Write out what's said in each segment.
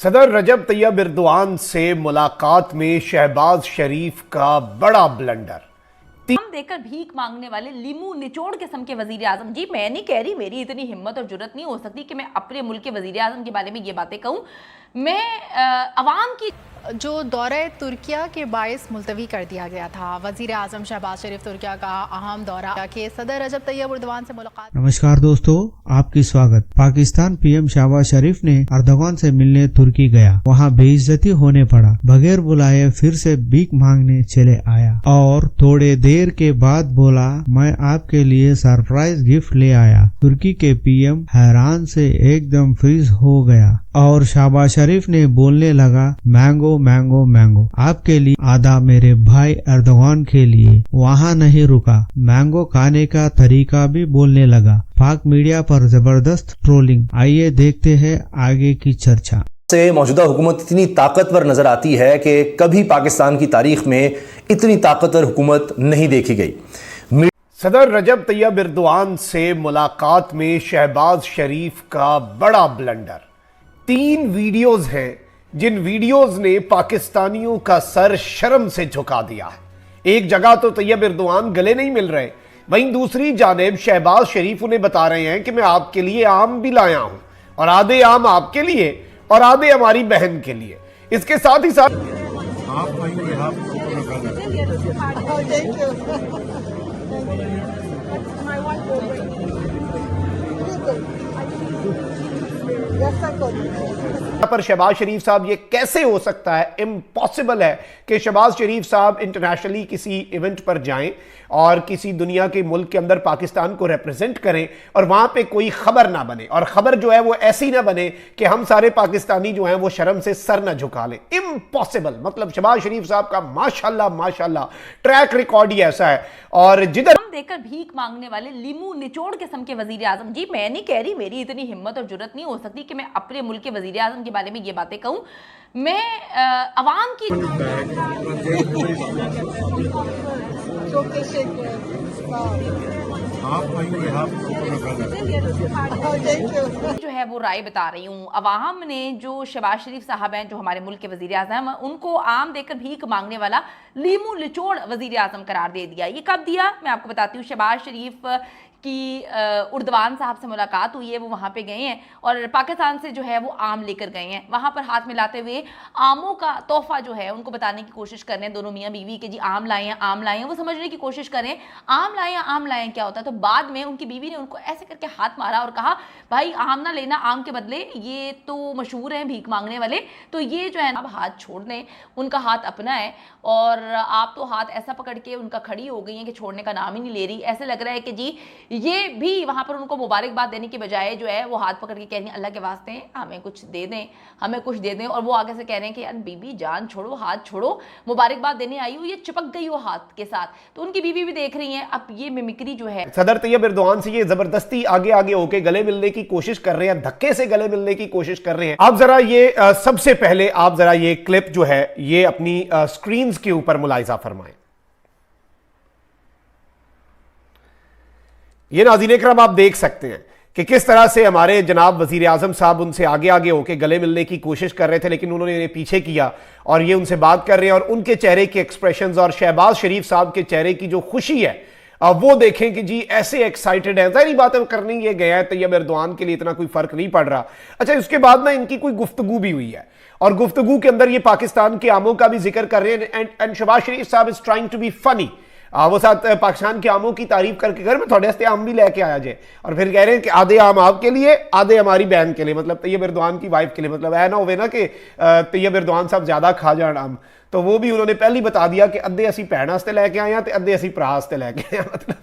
सदर रजब Tayyip Erdogan से मुलाकात में शहबाज शरीफ का बड़ा ब्लंडर। हम देकर भीख मांगने वाले लिमू निचोड़ किस्म के वजीर आजम। जी मैं नहीं कह रही, मेरी इतनी हिम्मत और जुर्रत नहीं हो सकती कि मैं अपने मुल्क के वजीर आजम के बारे में ये बातें कहूँ। मैं अवाम की जो दौरे तुर्किया के बायस मुलतवी कर दिया गया था। वजीर आजम शहबाज शरीफ तुर्किया का अहम दौरा के सदर रजब तैयब एर्दोआन से मुलाकात। नमस्कार दोस्तों, आपकी स्वागत। पाकिस्तान पीएम शहबाज शरीफ ने एर्दोगान से मिलने तुर्की गया। वहां बेइज्जती होने पड़ा, बगैर बुलाए फिर से भीख मांगने चले आया और थोड़े देर के बाद बोला मैं आपके लिए सरप्राइज गिफ्ट ले आया। तुर्की के पीएम हैरान से एकदम फ्रीज हो गया और शहबाज शरीफ ने बोलने लगा मैंगो मैंगो मैंगो आपके लिए, आधा मेरे भाई एर्दोगान के लिए। वहाँ नहीं रुका, मैंगो खाने का तरीका भी बोलने लगा। पाक मीडिया पर जबरदस्त ट्रोलिंग। आइए देखते हैं आगे की चर्चा। से मौजूदा हुकूमत इतनी ताकतवर नजर आती है कि कभी पाकिस्तान की तारीख में इतनी ताकतवर हुकूमत नहीं देखी गई। सदर रजब तैयब एर्दोआन से मुलाकात में शहबाज शरीफ का बड़ा ब्लंडर। 3 वीडियोज हैं जिन वीडियोज ने पाकिस्तानियों का सर शर्म से झुका दिया है। एक जगह तो तैयब एर्दोआन गले नहीं मिल रहे, वहीं दूसरी जानिब शहबाज शरीफ उन्हें बता रहे हैं कि मैं आपके लिए आम भी लाया हूं, और आधे आम आपके लिए और आधे हमारी बहन के लिए। इसके साथ ही साथ पर शहबाज शरीफ साहब, ये कैसे हो सकता है? इम्पॉसिबल है कि शहबाज शरीफ साहब इंटरनेशनली किसी इवेंट पर जाएं और किसी दुनिया के मुल्क के अंदर पाकिस्तान को रिप्रेजेंट करें और वहां पे कोई खबर ना बने, और खबर जो है वो ऐसी ना बने कि हम सारे पाकिस्तानी जो हैं वो शर्म से सर ना झुका लें। इम्पॉसिबल। मतलब शहबाज शरीफ साहब का माशाल्लाह माशाल्लाह ट्रैक रिकॉर्ड ही ऐसा है। और जिधर हम देकर भीख मांगने वाले लिमू निचोड़ किस्म के वजीर आजम। जी मैं नहीं कह रही, मेरी इतनी हिम्मत और जुर्रत नहीं हो सकती कि मैं अपने मुल्क के वजीर आजम के बारे में ये बातें कहूँ। मैं अवाम की जो है वो राय बता रही हूँ। अवाम ने जो शहबाज शरीफ साहब हैं, जो हमारे मुल्क के वजीर आजम, उनको आम देकर भीख मांगने वाला लीमू निचोड़ वजीर आजम करार दे दिया। ये कब दिया मैं आपको बताती हूँ। शहबाज शरीफ कि एर्दोआन साहब से मुलाकात हुई है, वो वहाँ पे गए हैं और पाकिस्तान से जो है वो आम लेकर गए हैं। वहाँ पर हाथ मिलाते हुए आमों का तोहफा जो है उनको बताने की कोशिश कर रहे हैं दोनों मियाँ बीवी के। जी आम लाए हैं, आम लाए हैं। वो समझने की कोशिश करें आम लाए हैं, आम लाए हैं क्या होता है। तो बाद में उनकी बीवी ने उनको ऐसे करके हाथ मारा और कहा भाई आम ना लेना, आम के बदले ये तो मशहूर हैं भीख मांगने वाले, तो ये जो है ना हाथ छोड़ दें। उनका हाथ अपना है और आप तो हाथ ऐसा पकड़ के उनका खड़ी हो गई हैं कि छोड़ने का नाम ही नहीं ले रही। ऐसे लग रहा है कि जी ये भी वहां पर उनको मुबारकबाद देने की बजाय जो है वो हाथ पकड़ के कह रही हैं अल्लाह के वास्ते हमें कुछ दे दें, हमें कुछ दे दें। और वो आगे से कह रहे हैं कि यार बीबी जान छोड़ो, हाथ छोड़ो, मुबारकबाद देने आई हो, ये चिपक गई हो हाथ के साथ। तो उनकी बीवी भी देख रही हैं। अब ये मिमिक्री जो है, सदर तैयब एर्दोआन से ये जबरदस्ती आगे आगे होके गले मिलने की कोशिश कर रहे हैं, धक्के से गले मिलने की कोशिश कर रहे हैं। आप जरा ये सबसे पहले आप जरा ये क्लिप जो है ये अपनी स्क्रीन के ऊपर मुलाहिजा फरमाएं। ये नाज़रीन इकराम आप देख सकते हैं कि किस तरह से हमारे जनाब वजीर आजम साहब उनसे आगे आगे होकर गले मिलने की कोशिश कर रहे थे, लेकिन उन्होंने इन्हें पीछे किया और ये उनसे बात कर रहे हैं। और उनके चेहरे के एक्सप्रेशंस और शहबाज शरीफ साहब के चेहरे की जो खुशी है वो देखें कि जी ऐसे एक्साइटेड है। जाहिर बात है करनी ये गया है तैयब एर्दोआन के लिए, इतना कोई फर्क नहीं पड़ रहा। अच्छा, उसके बाद ना इनकी कोई गुफ्तगू भी हुई है और गुफ्तगू के अंदर ये पाकिस्तान के आमों का भी जिक्र कर रहे हैं। एंड शहबाज शरीफ साहब is trying to be funny. वो साथ पाकिस्तान के आमों की तारीफ करके घर में थोड़े हस्ते आम भी लेके आया जाए, और फिर कह रहे हैं कि आधे आम आपके लिए, आधे हमारी बहन के लिए, मतलब तैयब एर्दोआन की वाइफ के लिए। मतलब ऐ ना होवे ना कि तैयब एर्दोआन साहब ज्यादा खा जान आम। तो वो भी उन्होंने पहले ही बता दिया कि अद्धे असी भैन वास्ते लैके आए हैं तो अद्धे असी भरा वास्ते लैके आए। मतलब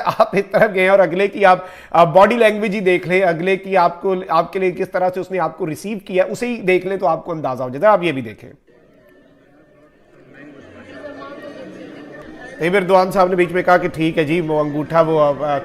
आप इस तरफ गए और अगले की आप बॉडी लैंग्वेज ही देख लें, अगले की आपको आपके लिए किस तरह से उसने आपको रिसीव किया उसे ही देख लें तो आपको अंदाजा हो जाता है। आप ये भी देखें। तैयब एर्दोआन साहब ने बीच में कहा कि ठीक है जी, वो अंगूठा वो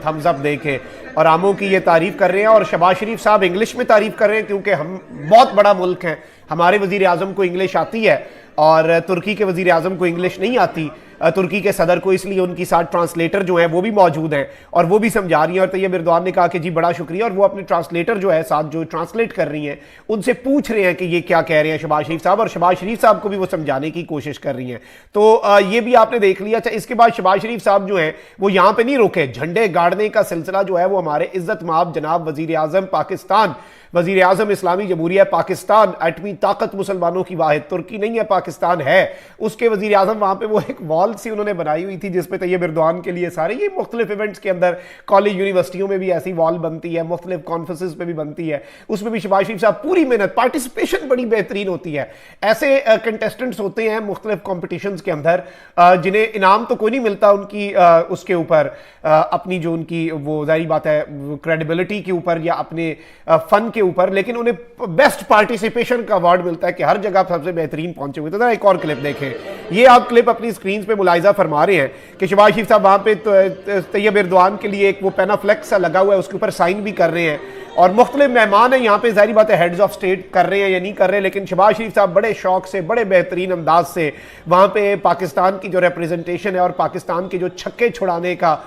थम्स अप देखे और आमों की ये तारीफ कर रहे हैं। और शहबाज शरीफ साहब इंग्लिश में तारीफ कर रहे हैं क्योंकि हम बहुत बड़ा मुल्क हैं, हमारे वजीर आजम को इंग्लिश आती है और तुर्की के वजीर आजम को इंग्लिश नहीं आती। तुर्की के सदर को, इसलिए उनकी साथ ट्रांसलेटर जो है वो भी मौजूद हैं और वो भी समझा रही हैं। और तैयब एर्दोगान ने कहा कि जी बड़ा शुक्रिया, और वो अपने ट्रांसलेटर जो है साथ जो ट्रांसलेट कर रही हैं उनसे पूछ रहे हैं कि ये क्या कह रहे हैं शहबाज शरीफ साहब, और शहबाज शरीफ साहब को भी वो समझाने की कोशिश कर रही हैं। तो ये भी आपने देख लिया। अच्छा, इसके बाद शहबाज शरीफ साहब जो हैं वो यहां पे नहीं रुके, झंडे गाड़ने का सिलसिला जो है वो हमारे इज्जत माब जनाब वजीर आजम पाकिस्तान, वजीर आजम इस्लामी जमहूरिया पाकिस्तान, एटमी ताकत मुसलमानों की वाहिद, तुर्की नहीं है पाकिस्तान है, उसके वजीर आजम वहां पे वो एक वॉल सी उन्होंने बनाई हुई थी जिसपे तैयब एर्दोगान के लिए सारे ये मुख्तलिफ इवेंट्स के अंदर, कॉलेज यूनिवर्सिटियों में भी ऐसी वॉल बनती है, मुख्तलिफ कॉन्फ्रेंसेस पे भी बनती है, उसमें भी शहबाज शरीफ साहब पूरी मेहनत, पार्टिसिपेशन बड़ी बेहतरीन होती है। ऐसे कंटेस्टेंट्स होते हैं मुख्तलिफ कॉम्पिटिशंस के अंदर जिन्हें इनाम तो कोई नहीं मिलता उनकी उसके ऊपर, अपनी जो उनकी वो जाहिर बात है क्रेडिबिलिटी के ऊपर या अपने फन के ऊपर, लेकिन उन्हें बेस्ट पार्टिसिपेशन का अवार्ड मिलता है कि हर जगह सबसे बेहतरीन पहुंचे हुए। तो जरा एक और क्लिप देखें, ये आप क्लिप अपनी स्क्रीन पे मुलाहिजा फरमा रहे हैं कि शहबाज शरीफ साहब वहां पे तैयब एर्दोगान के लिए एक वो पेनाफ्लेक्स सा लगा हुआ है, उसके ऊपर साइन भी कर रहे हैं, और मुख्तलिफ मेहमान है यहाँ पे, जाहिर बात है हेड्स ऑफ स्टेट कर रहे हैं या नहीं कर रहे, लेकिन शहबाज शरीफ साहब बड़े शौक से, बड़े बेहतरीन अंदाज से वहां पे पाकिस्तान की जो रिप्रेजेंटेशन है और पाकिस्तान के जो छक्के छुड़ाने का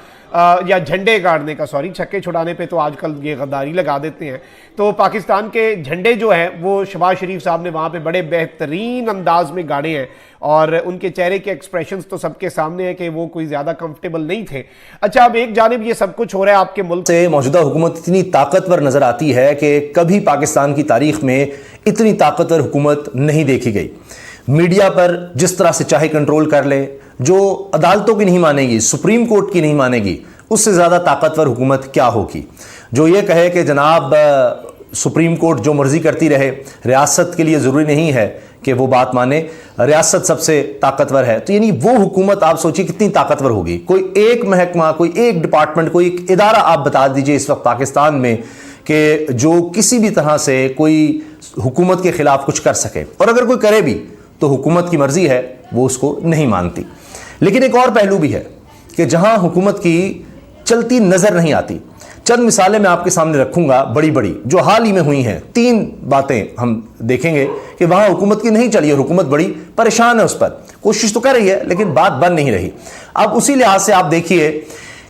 या झंडे गाड़ने का, सॉरी छक्के छुड़ाने पे तो आजकल ये गद्दारी लगा देते हैं, तो पाकिस्तान के झंडे जो है वो शहबाज शरीफ साहब ने वहां पे बड़े बेहतरीन अंदाज में गाड़े हैं, और उनके चेहरे के एक्सप्रेशंस तो सबके सामने है कि वो कोई ज्यादा कंफर्टेबल नहीं थे। अच्छा, अब एक जानिब ये सब कुछ हो रहा है आपके मुल्क से, मौजूदा हुकूमत इतनी ताकतवर नजर आती है कि कभी पाकिस्तान की तारीख में इतनी ताकतवर हुकूमत नहीं देखी गई। मीडिया पर जिस तरह से चाहे कंट्रोल कर ले, जो अदालतों की नहीं मानेगी, सुप्रीम कोर्ट की नहीं मानेगी, उससे ज़्यादा ताकतवर हुकूमत क्या होगी। जो ये कहे कि जनाब सुप्रीम कोर्ट जो मर्जी करती रहे, रियासत के लिए ज़रूरी नहीं है कि वो बात माने, रियासत सबसे ताकतवर है, तो यानी वो हुकूमत आप सोचिए कितनी ताकतवर होगी। कोई एक महकमा, कोई एक डिपार्टमेंट, कोई एक इदारा आप बता दीजिए इस वक्त पाकिस्तान में कि जो किसी भी तरह से कोई हुकूमत के खिलाफ कुछ कर सके, और अगर कोई करे भी तो हुकूमत की मर्जी है, वो उसको नहीं मानती। लेकिन एक और पहलू भी है कि जहां हुकूमत की चलती नजर नहीं आती। चंद मिसालें मैं आपके सामने रखूंगा बड़ी बड़ी, जो हाल ही में हुई हैं। 3 बातें हम देखेंगे कि वहां हुकूमत की नहीं चली और हुकूमत बड़ी परेशान है उस पर, कोशिश तो कर रही है लेकिन बात बन नहीं रही। अब उसी लिहाज से आप देखिए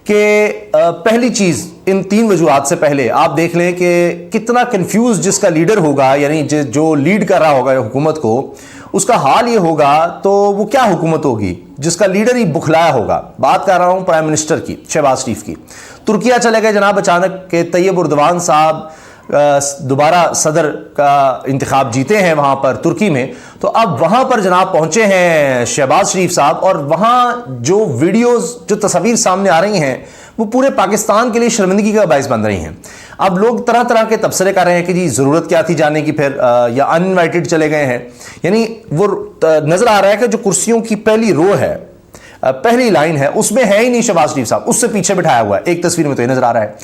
कि पहली चीज, इन 3 वजूहात से पहले आप देख लें कि कितना कंफ्यूज जिसका लीडर होगा, यानी जो लीड कर रहा होगा हुकूमत को, उसका हाल ये होगा तो वो क्या हुकूमत होगी जिसका लीडर ही बुखलाया होगा। बात कर रहा हूं प्राइम मिनिस्टर की, शहबाज शरीफ की। तुर्किया चले गए जनाब अचानक के, तैयब एर्दोगान साहब दोबारा सदर का इंतखाब जीते हैं वहां पर तुर्की में, तो अब वहां पर जनाब पहुंचे हैं शहबाज शरीफ साहब, और वहां जो वीडियोस, जो तस्वीर सामने आ रही हैं वो पूरे पाकिस्तान के लिए शर्मिंदगी का बायस बन रही हैं। अब लोग तरह तरह के तबसरे कर रहे हैं कि जी ज़रूरत क्या थी जाने की, फिर या अनइनवाइटेड चले गए हैं। यानी वो नज़र आ रहा है कि जो कुर्सियों की पहली रो है, पहली लाइन है, उसमें है ही नहीं शहबाज शरीफ साहब, उससे पीछे बिठाया हुआ है। एक तस्वीर में तो ये नज़र आ रहा है।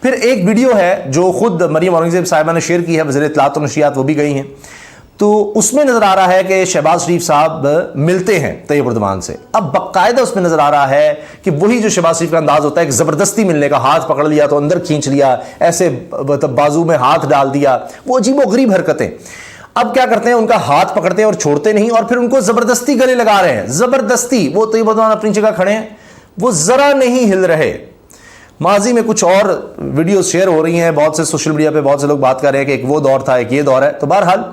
फिर एक वीडियो है जो खुद मरियम औरंगजेब साहिबा ने शेयर की है, वज़ीर इत्तलात और नशियात वो भी गई हैं, तो उसमें नजर आ रहा है कि शहबाज शरीफ साहब मिलते हैं तैयब एर्दोगान से। अब बाकायदा उसमें नजर आ रहा है कि वही जो शहबाज शरीफ का अंदाज होता है कि जबरदस्ती मिलने का, हाथ पकड़ लिया तो अंदर खींच लिया, ऐसे बाजू में हाथ डाल दिया, वो अजीबोगरीब हरकतें। अब क्या करते हैं, उनका हाथ पकड़ते हैं और छोड़ते नहीं, और फिर उनको जबरदस्ती गले लगा रहे हैं, जबरदस्ती। वो तैयब एर्दोगान अपनी जगह खड़े हैं, वो जरा नहीं हिल रहे। माजी में कुछ और वीडियो शेयर हो रही हैं, बहुत से सोशल मीडिया पे बहुत से लोग बात कर रहे हैं कि एक वो दौर था, एक ये दौर है। तो बहरहाल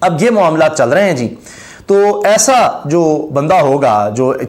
अब ये मामला चल रहे हैं जी। तो ऐसा जो बंदा होगा जो